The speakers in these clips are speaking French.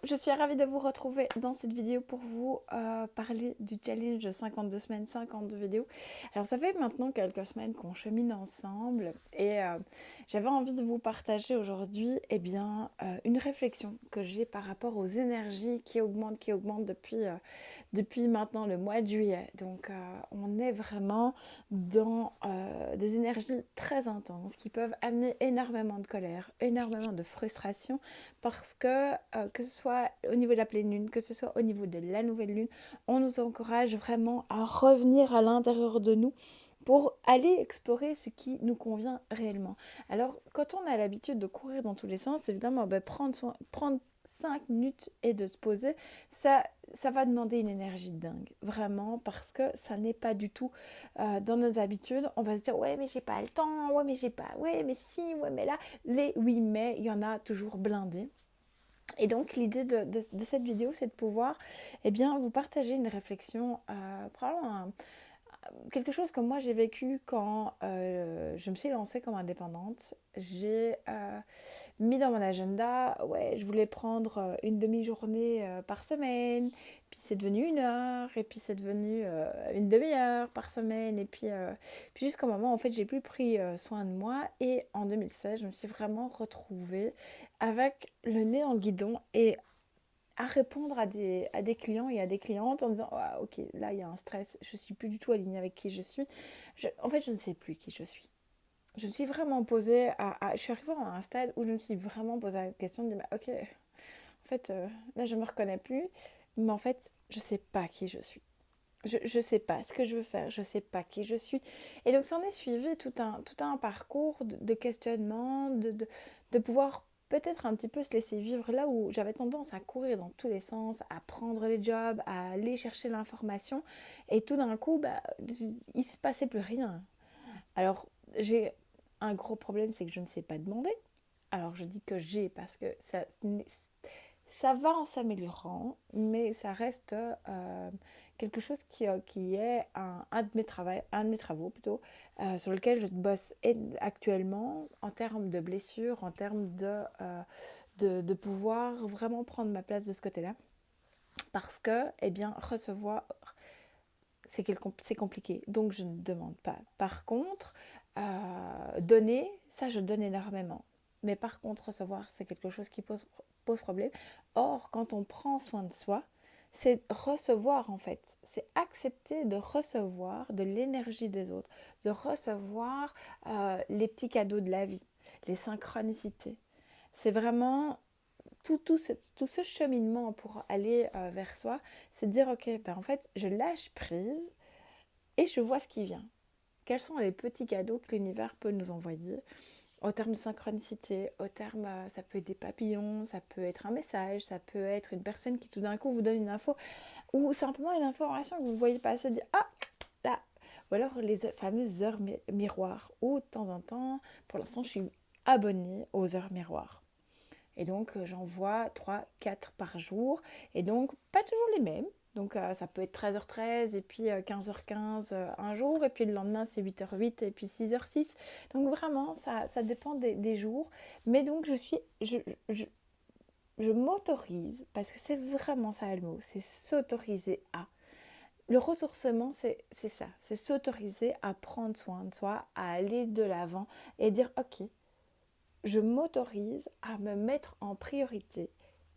je suis ravie de vous retrouver dans cette vidéo pour vous parler du challenge 52 semaines, 52 vidéos. Alors ça fait maintenant quelques semaines qu'on chemine ensemble et j'avais envie de vous partager aujourd'hui une réflexion que j'ai par rapport aux énergies qui augmentent depuis maintenant le mois de juillet. Donc on est vraiment dans des énergies très intenses qui peuvent amener énormément de colère, énormément de frustration parce que ce soit au niveau de la pleine lune, que ce soit au niveau de la nouvelle lune, on nous encourage vraiment à revenir à l'intérieur de nous pour aller explorer ce qui nous convient réellement. Alors, quand on a l'habitude de courir dans tous les sens, évidemment, prendre 5 minutes et de se poser, ça va demander une énergie de dingue, vraiment, parce que ça n'est pas du tout dans nos habitudes. On va se dire, ouais, mais j'ai pas le temps, ouais, mais j'ai pas, ouais, mais si, ouais, mais là, les oui, mais, il y en a toujours blindés. Et donc l'idée de cette vidéo, c'est de pouvoir vous partager une réflexion, probablement quelque chose que moi j'ai vécu quand je me suis lancée comme indépendante. J'ai mis dans mon agenda, ouais, je voulais prendre une demi-journée par semaine, puis c'est devenu 1 heure, et puis c'est devenu une demi-heure par semaine, puis jusqu'au moment en fait j'ai plus pris soin de moi, et en 2016 je me suis vraiment retrouvée avec le nez dans le guidon et à répondre à des clients et à des clientes en disant ah, ok, là il y a un stress, je suis plus du tout alignée avec qui je suis. En fait, je ne sais plus qui je suis. Je me suis vraiment posée je suis arrivée à un stade où je me suis vraiment posé la question de dire bah, ok, en fait, là je me reconnais plus, mais en fait, je sais pas qui je suis. Je sais pas ce que je veux faire, je sais pas qui je suis. Et donc, ça en est suivi tout un parcours de questionnement, de pouvoir peut-être un petit peu se laisser vivre là où j'avais tendance à courir dans tous les sens, à prendre les jobs, à aller chercher l'information. Et tout d'un coup, bah, il se passait plus rien. Alors, j'ai un gros problème, c'est que je ne sais pas demander. Alors, je dis que j'ai parce que ça va en s'améliorant, mais ça reste quelque chose qui est un de mes travaux plutôt, sur lequel je bosse actuellement en termes de blessures, en termes de pouvoir vraiment prendre ma place de ce côté-là. Parce que, recevoir, c'est compliqué, donc je ne demande pas. Par contre, donner, ça je donne énormément. Mais par contre, recevoir, c'est quelque chose qui pose problème. Or, quand on prend soin de soi, c'est recevoir en fait. C'est accepter de recevoir de l'énergie des autres, de recevoir les petits cadeaux de la vie, les synchronicités. C'est vraiment tout ce cheminement pour aller vers soi, c'est de dire ok, ben en fait, je lâche prise et je vois ce qui vient. Quels sont les petits cadeaux que l'univers peut nous envoyer au terme de synchronicité, au terme, ça peut être des papillons, ça peut être un message, ça peut être une personne qui tout d'un coup vous donne une info, ou simplement une information que vous voyez passer, dire ah là, ou alors les fameuses heures miroirs, où de temps en temps, pour l'instant je suis abonnée aux heures miroirs. Et donc, j'en vois 3, 4 par jour. Et donc, pas toujours les mêmes. Donc, ça peut être 13h13 et puis 15h15 un jour. Et puis le lendemain, c'est 8h08 et puis 6h06. Donc, vraiment, ça dépend des jours. Mais donc, je m'autorise, parce que c'est vraiment ça le mot, c'est s'autoriser à. Le ressourcement, c'est ça. C'est s'autoriser à prendre soin de soi, à aller de l'avant et dire, ok, je m'autorise à me mettre en priorité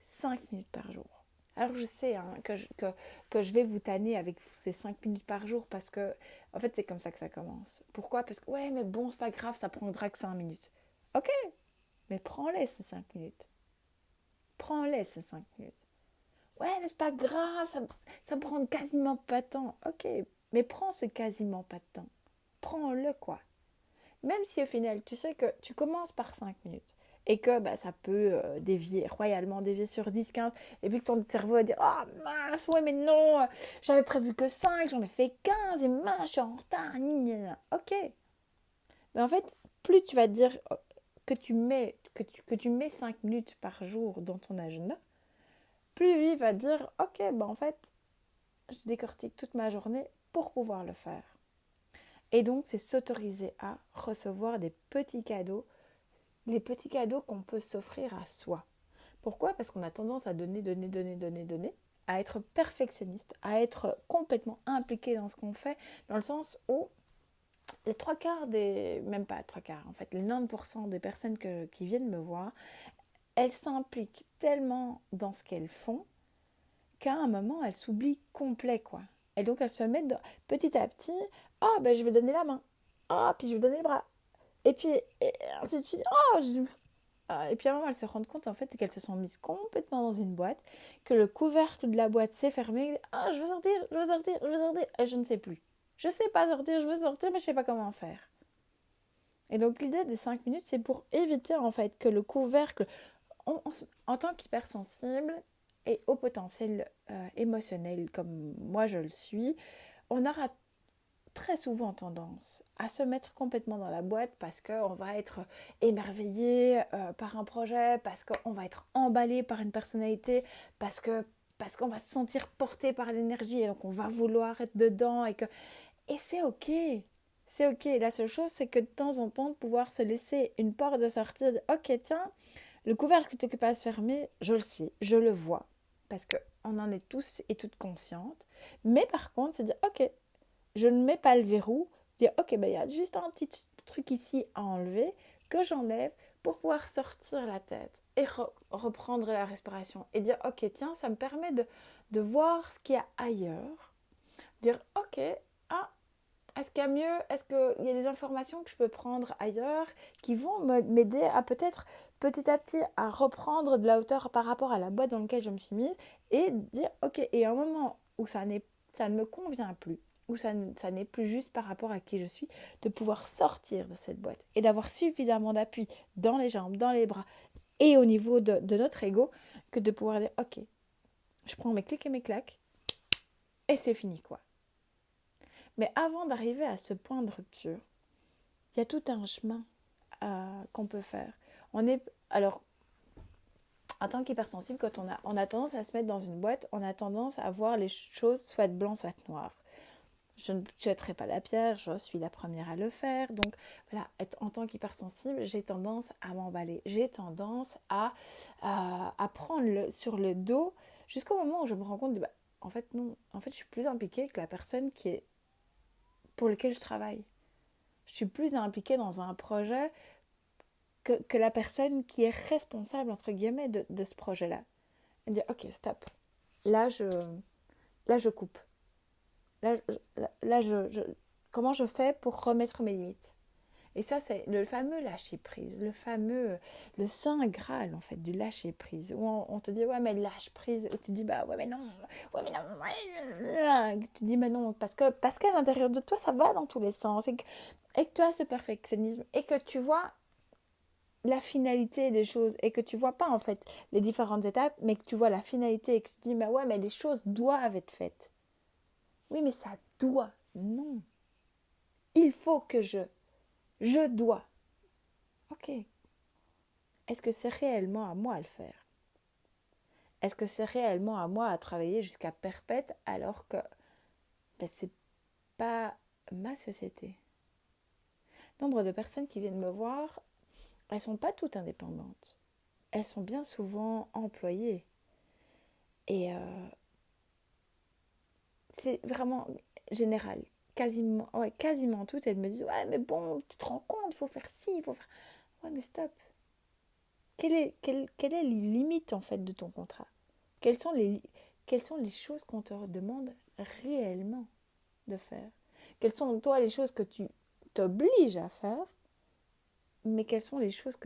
5 minutes par jour. Alors je sais que je vais vous tanner avec ces 5 minutes par jour parce que, en fait, c'est comme ça que ça commence. Pourquoi? Parce que, ouais, mais bon, c'est pas grave, ça prendra que 5 minutes. Ok, mais prends-les ces 5 minutes. Prends-les ces 5 minutes. Ouais, mais c'est pas grave, ça me prend quasiment pas de temps. Ok, mais prends ce quasiment pas de temps. Prends-le, quoi. Même si au final, tu sais que tu commences par 5 minutes et que bah, ça peut dévier, royalement dévier sur 10, 15, et puis que ton cerveau va dire ah oh, mince, ouais, mais non, j'avais prévu que 5, j'en ai fait 15, et mince, je suis en retard. Ok. Mais en fait, plus tu vas te dire que tu mets 5 minutes par jour dans ton agenda, plus lui va dire ok, bah en fait, je décortique toute ma journée pour pouvoir le faire. Et donc, c'est s'autoriser à recevoir des petits cadeaux, les petits cadeaux qu'on peut s'offrir à soi. Pourquoi? Parce qu'on a tendance à donner, à être perfectionniste, à être complètement impliqué dans ce qu'on fait, dans le sens où les trois quarts même pas trois quarts, en fait, les 90% des personnes qui viennent me voir, elles s'impliquent tellement dans ce qu'elles font qu'à un moment, elles s'oublient complet, quoi. Et donc, elles se mettent petit à petit, ah, ben je vais donner la main, ah, puis je vais donner le bras, et puis, et ainsi de suite, oh, et puis à un moment, elles se rendent compte en fait qu'elles se sont mises complètement dans une boîte, que le couvercle de la boîte s'est fermé. Ah, je veux sortir, je veux sortir, je veux sortir. Et je ne sais plus. Je sais pas sortir, je veux sortir, mais je sais pas comment faire. Et donc l'idée des 5 minutes, c'est pour éviter en fait que le couvercle, en tant qu'hypersensible et au potentiel émotionnel comme moi je le suis, on aura très souvent tendance à se mettre complètement dans la boîte parce qu'on va être émerveillé par un projet, parce qu'on va être emballé par une personnalité, parce qu'on va se sentir porté par l'énergie et donc on va vouloir être dedans et c'est ok. C'est ok. La seule chose, c'est que de temps en temps, de pouvoir se laisser une porte de sortir, de ok, tiens, le couvercle que tu peux pas se fermer, je le sais, je le vois, parce qu'on en est tous et toutes conscientes. Mais par contre, c'est dire, ok, je ne mets pas le verrou, dire ok, ben, il y a juste un petit truc ici à enlever, que j'enlève pour pouvoir sortir la tête et reprendre la respiration et dire ok, tiens, ça me permet de voir ce qu'il y a ailleurs, dire ok, ah, est-ce qu'il y a mieux, est-ce qu'il y a des informations que je peux prendre ailleurs qui vont m'aider à peut-être petit à petit à reprendre de la hauteur par rapport à la boîte dans laquelle je me suis mise et dire ok, et à un moment où ça ne me convient plus, où ça n'est plus juste par rapport à qui je suis, de pouvoir sortir de cette boîte et d'avoir suffisamment d'appui dans les jambes, dans les bras et au niveau de notre ego que de pouvoir dire ok, je prends mes clics et mes claques et c'est fini quoi. Mais avant d'arriver à ce point de rupture, il y a tout un chemin qu'on peut faire. Alors, en tant qu'hypersensible, quand on a tendance à se mettre dans une boîte, on a tendance à voir les choses soit blanc, soit noir. Je ne jetterai pas la pierre, je suis la première à le faire. Donc voilà, en tant qu'hypersensible, j'ai tendance à m'emballer. J'ai tendance à prendre sur le dos jusqu'au moment où je me rends compte, en fait non, en fait je suis plus impliquée que la personne pour laquelle je travaille. Je suis plus impliquée dans un projet que la personne qui est responsable, entre guillemets, de ce projet-là. Et dire, ok, stop. Là, je coupe. Là, comment je fais pour remettre mes limites? Et ça, c'est le fameux lâcher-prise, le saint graal, en fait, du lâcher-prise. Où on te dit, ouais, mais lâche-prise. Où tu dis, bah, ouais, mais non, ouais. Tu dis, mais non, parce qu'à l'intérieur de toi, ça va dans tous les sens. Et que tu as ce perfectionnisme et que tu vois la finalité des choses et que tu vois pas, en fait, les différentes étapes, mais que tu vois la finalité et que tu te dis, bah ouais, mais les choses doivent être faites. Oui, mais ça doit. Non. Il faut que je dois. Ok. Est-ce que c'est réellement à moi à le faire? Est-ce que c'est réellement à moi à travailler jusqu'à perpète alors que c'est pas ma société? Nombre de personnes qui viennent me voir, elles sont pas toutes indépendantes. Elles sont bien souvent employées. Et c'est vraiment général. Quasiment toutes, elles me disent, ouais, mais bon, tu te rends compte, il faut faire ci, il faut faire... Ouais, mais stop. Quelle est les limites, en fait, de ton contrat? Quelles sont les choses qu'on te demande réellement de faire? Quelles sont, toi, les choses que tu t'obliges à faire, mais quelles sont les choses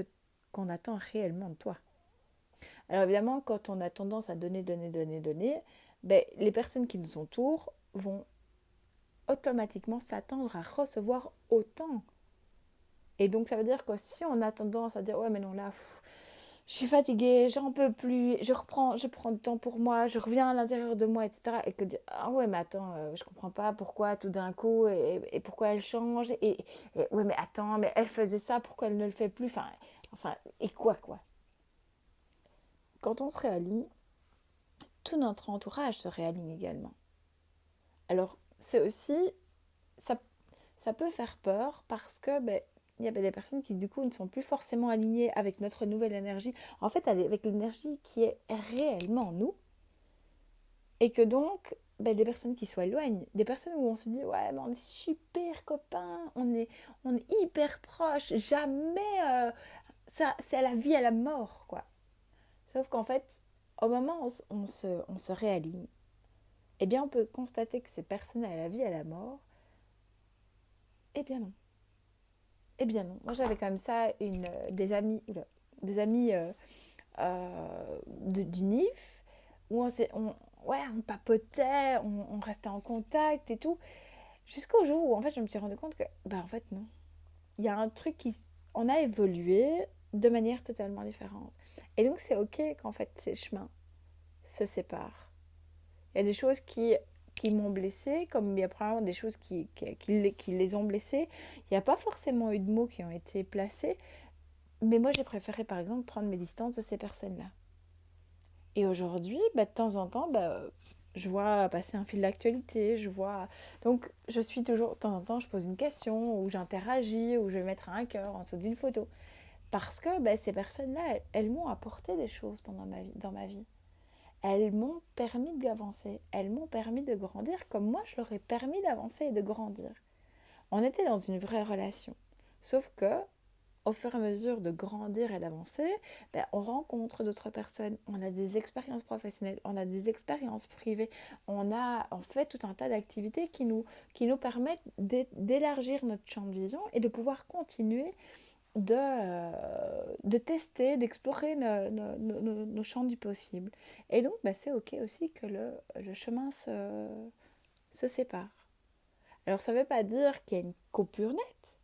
qu'on attend réellement de toi? Alors évidemment, quand on a tendance à donner, ben, les personnes qui nous entourent vont automatiquement s'attendre à recevoir autant. Et donc ça veut dire que si on a tendance à dire ouais mais non là je suis fatiguée, j'en peux plus, je prends du temps pour moi, je reviens à l'intérieur de moi, etc. Et que ah ouais mais attends, je comprends pas pourquoi tout d'un coup et pourquoi elle change et ouais mais attends mais elle faisait ça, pourquoi elle ne le fait plus, enfin et quoi. Quand on se réaligne, tout notre entourage se réaligne également. Alors c'est aussi ça peut faire peur parce que il y a des personnes qui du coup ne sont plus forcément alignées avec notre nouvelle énergie, en fait avec l'énergie qui est réellement en nous, et que donc des personnes qui s'éloignent, des personnes où on se dit ouais mais on est super copains, on est hyper proches, jamais ça c'est à la vie à la mort quoi. Sauf qu'en fait au moment où on se réaligne, eh bien on peut constater que c'est personne à la vie à la mort. Eh bien non. Eh bien non. Moi j'avais comme ça des amis du NIF où ouais, on papotait, on restait en contact et tout. Jusqu'au jour où en fait je me suis rendu compte que en fait non. Il y a un truc on a évolué de manière totalement différente. Et donc c'est ok qu'en fait ces chemins se séparent. Il y a des choses qui m'ont blessée, comme il y a probablement des choses qui les ont blessés. Il n'y a pas forcément eu de mots qui ont été placés, mais moi j'ai préféré par exemple prendre mes distances de ces personnes-là. Et aujourd'hui, de temps en temps, je vois passer un fil d'actualité, je vois... Donc je suis toujours, de temps en temps, je pose une question, ou j'interagis, ou je vais mettre un cœur en dessous d'une photo. Parce que ces personnes-là, elles m'ont apporté des choses dans ma vie. Elles m'ont permis d'avancer, elles m'ont permis de grandir comme moi je leur ai permis d'avancer et de grandir. On était dans une vraie relation. Sauf que, au fur et à mesure de grandir et d'avancer, on rencontre d'autres personnes, on a des expériences professionnelles, on a des expériences privées, on fait tout un tas d'activités qui nous permettent d'élargir notre champ de vision et de pouvoir continuer de tester, d'explorer nos champs du possible. Et donc, c'est ok aussi que le chemin se sépare. Alors, ça ne veut pas dire qu'il y a une coupure nette.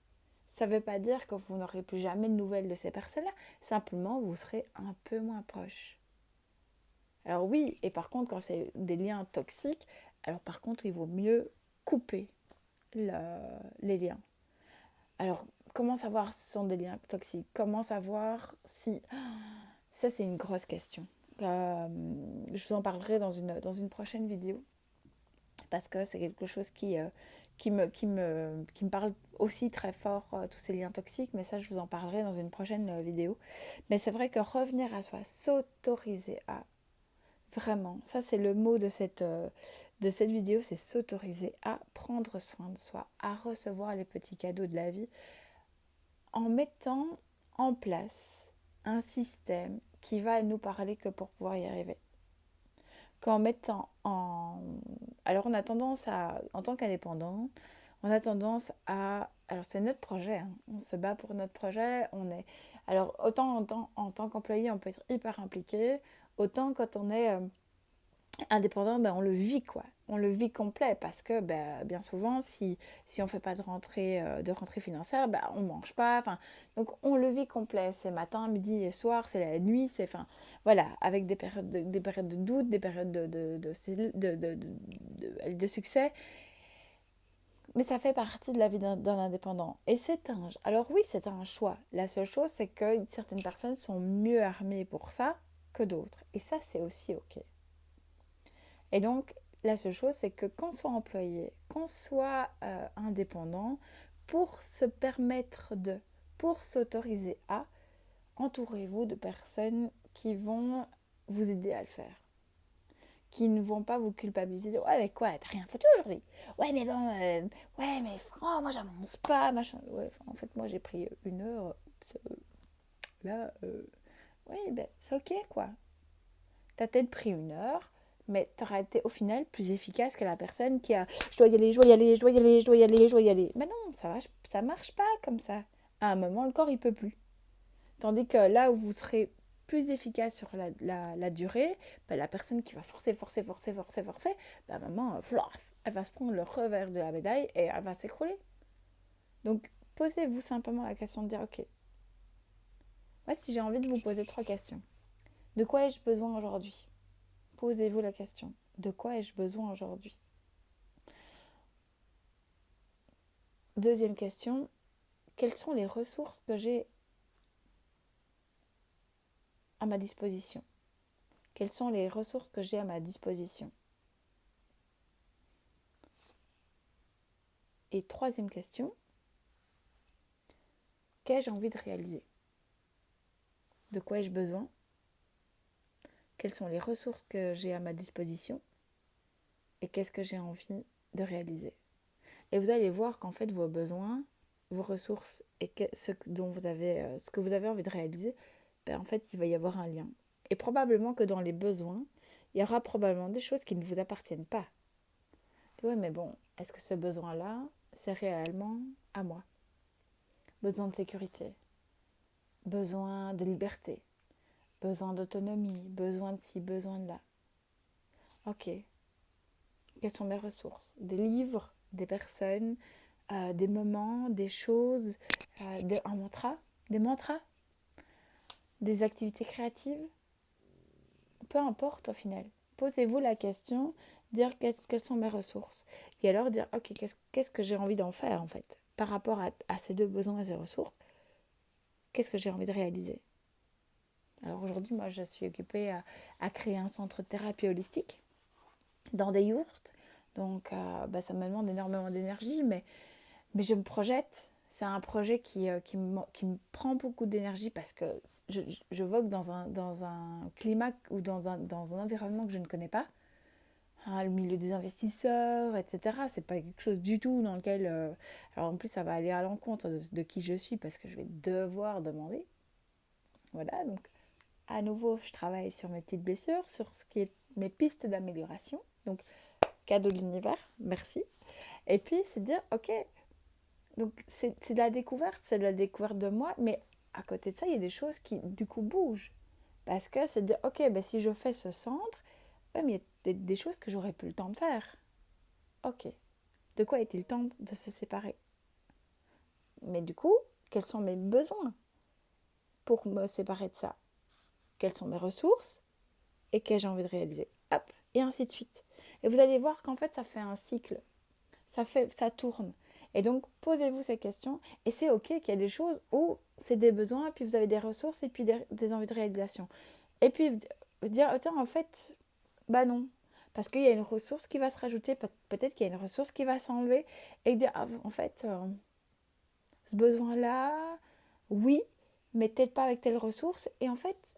Ça ne veut pas dire que vous n'aurez plus jamais de nouvelles de ces personnes-là. Simplement, vous serez un peu moins proches. Alors oui, et par contre, quand c'est des liens toxiques, alors par contre, il vaut mieux couper les liens. Alors, comment savoir si ce sont des liens toxiques? Comment savoir si... Ça, c'est une grosse question. Je vous en parlerai dans une prochaine vidéo. Parce que c'est quelque chose qui me parle aussi très fort, tous ces liens toxiques. Mais ça, je vous en parlerai dans une prochaine vidéo. Mais c'est vrai que revenir à soi, s'autoriser à... Vraiment, ça c'est le mot de cette vidéo, c'est s'autoriser à prendre soin de soi, à recevoir les petits cadeaux de la vie, en mettant en place un système qui va nous parler que pour pouvoir y arriver. Qu'en mettant en... Alors on a tendance à, en tant qu'indépendant, on a tendance à... Alors c'est notre projet, hein. On se bat pour notre projet, on est... Alors autant en tant qu'employé, on peut être hyper impliqué, autant quand on est indépendant, on le vit quoi. On le vit complet parce que bien souvent, si on ne fait pas de rentrée financière, on ne mange pas. Donc on le vit complet. C'est matin, midi et soir, c'est la nuit. Voilà, avec des périodes de doute, des périodes de succès. Mais ça fait partie de la vie d'un indépendant. Et alors oui, c'est un choix. La seule chose, c'est que certaines personnes sont mieux armées pour ça que d'autres. Et ça, c'est aussi ok. Et donc, la seule chose, c'est que qu'on soit employé, qu'on soit indépendant, pour se permettre pour s'autoriser à, entourez-vous de personnes qui vont vous aider à le faire. Qui ne vont pas vous culpabiliser. Ouais, mais quoi, t'as rien foutu aujourd'hui? Ouais, mais bon, ouais, mais moi, j'avance pas, machin. Ouais, en fait, moi, j'ai pris 1 heure. Là, oui, c'est ok, quoi. T'as peut-être pris 1 heure, mais t'auras été au final plus efficace que la personne qui a je dois y aller, je dois y aller, je dois y aller, je dois y aller, je dois y aller. Mais non, ça marche pas comme ça. À un moment, le corps, il peut plus. Tandis que là où vous serez plus efficace sur la durée, la personne qui va forcer, à un moment, elle va se prendre le revers de la médaille et elle va s'écrouler. Donc, posez-vous simplement la question de dire, ok, moi, si j'ai envie de vous poser 3 questions. De quoi ai-je besoin aujourd'hui? Posez-vous la question. De quoi ai-je besoin aujourd'hui? Deuxième question. Quelles sont les ressources que j'ai à ma disposition? Quelles sont les ressources que j'ai à ma disposition? Et troisième question. qu'ai-je envie de réaliser? De quoi ai-je besoin? Quelles sont les ressources que j'ai à ma disposition? Et qu'est-ce que j'ai envie de réaliser? Et vous allez voir qu'en fait, vos besoins, vos ressources et ce que vous avez envie de réaliser, en fait, il va y avoir un lien. Et probablement que dans les besoins, il y aura probablement des choses qui ne vous appartiennent pas. Oui, mais bon, est-ce que ce besoin-là, c'est réellement à moi? Besoin de sécurité, besoin de liberté, besoin d'autonomie, besoin de ci, besoin de là. Ok, quelles sont mes ressources? Des livres, des personnes, des moments, des choses, un mantra, des mantras, des activités créatives. Peu importe au final. Posez-vous la question, dire quelles sont mes ressources. Et alors dire, ok, qu'est-ce que j'ai envie d'en faire en fait? Par rapport à ces deux besoins et ces ressources, qu'est-ce que j'ai envie de réaliser? Alors aujourd'hui, moi, je suis occupée à créer un centre de thérapie holistique dans des yourtes. Donc, ça me demande énormément d'énergie, mais je me projette. C'est un projet qui me prend beaucoup d'énergie parce que je vogue dans un climat ou dans un environnement que je ne connais pas. Hein, le milieu des investisseurs, etc. C'est pas quelque chose du tout dans lequel... alors en plus, ça va aller à l'encontre de qui je suis parce que je vais devoir demander. Voilà, donc à nouveau, je travaille sur mes petites blessures, sur ce qui est mes pistes d'amélioration. Donc, cadeau de l'univers, merci. Et puis, c'est de dire, ok, donc c'est de la découverte de moi, mais à côté de ça, il y a des choses qui, du coup, bougent. Parce que c'est de dire, ok, si je fais ce centre, mais il y a des choses que j'aurais plus le temps de faire. Ok, de quoi est-il temps de se séparer? Mais du coup, quels sont mes besoins pour me séparer de ça? Quelles sont mes ressources? Et qu'ai-je envie de réaliser? Hop, et ainsi de suite. Et vous allez voir qu'en fait, ça fait un cycle. Ça tourne. Et donc, posez-vous ces questions. Et c'est OK qu'il y a des choses où c'est des besoins, et puis vous avez des ressources, et puis des envies de réalisation. Et puis, dire, tiens, en fait, non. Parce qu'il y a une ressource qui va se rajouter, peut-être qu'il y a une ressource qui va s'enlever, et dire, en fait, ce besoin-là, oui, mais peut-être pas avec telle ressource. Et en fait,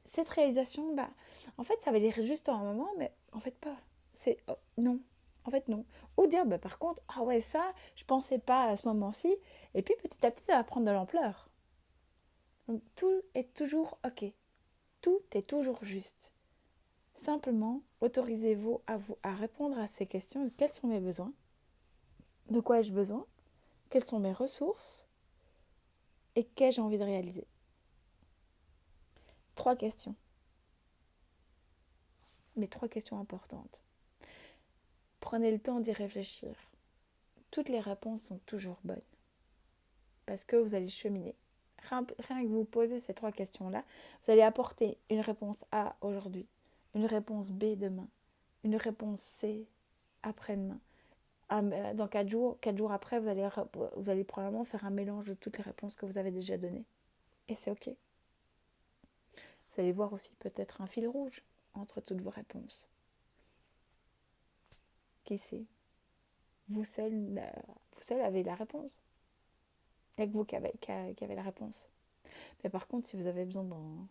cette réalisation, en fait, ça va dire juste un moment, mais en fait pas. C'est non. En fait, non. Ou dire, par contre, ah ouais, ça, je pensais pas à ce moment-ci. Et puis, petit à petit, ça va prendre de l'ampleur. Donc, tout est toujours OK. Tout est toujours juste. Simplement, autorisez-vous à répondre à ces questions. Quels sont mes besoins? De quoi ai-je besoin? Quelles sont mes ressources? Et qu'ai-je envie de réaliser? 3 questions. Mais 3 questions importantes. Prenez le temps d'y réfléchir. Toutes les réponses sont toujours bonnes. Parce que vous allez cheminer. Rien que vous posez ces 3 questions-là, vous allez apporter une réponse A aujourd'hui, une réponse B demain, une réponse C après-demain. Dans 4 jours après, vous allez probablement faire un mélange de toutes les réponses que vous avez déjà données. Et c'est OK. Vous allez voir aussi peut-être un fil rouge entre toutes vos réponses. Qui sait? Vous seul avez la réponse. Il n'y a que vous qui avez la réponse. Mais par contre, si vous avez besoin,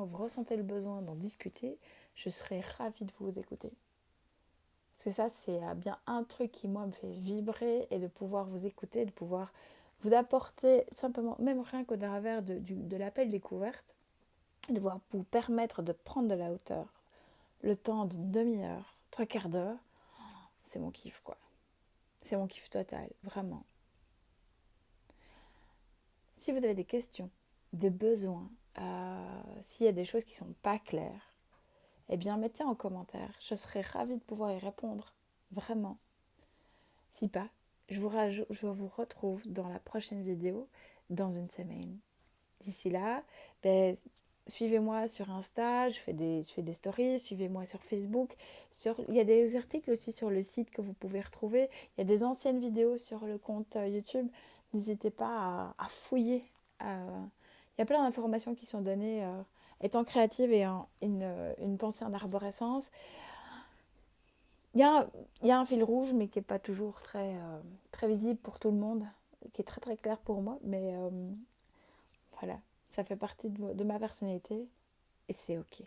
vous ressentez le besoin d'en discuter, je serais ravie de vous écouter. C'est ça, c'est bien un truc qui, moi, me fait vibrer et de pouvoir vous écouter, de pouvoir vous apporter simplement, même rien qu'au travers de l'appel découverte, de pouvoir vous permettre de prendre de la hauteur, le temps d'une demi-heure, 3/4 d'heure, c'est mon kiff, quoi. C'est mon kiff total, vraiment. Si vous avez des questions, des besoins, s'il y a des choses qui ne sont pas claires, eh bien, mettez en commentaire. Je serais ravie de pouvoir y répondre, vraiment. Si pas, je vous retrouve dans la prochaine vidéo dans une semaine. D'ici là, suivez-moi sur Insta, je fais des stories, suivez-moi sur Facebook. Il y a des articles aussi sur le site que vous pouvez retrouver. Il y a des anciennes vidéos sur le compte YouTube. N'hésitez pas à fouiller. Il y a plein d'informations qui sont données. Étant créative et une pensée en arborescence, il y a un fil rouge, mais qui n'est pas toujours très visible pour tout le monde. qui est très très clair pour moi, mais voilà, ça fait partie de ma personnalité et c'est ok.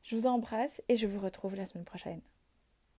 Je vous embrasse et je vous retrouve la semaine prochaine.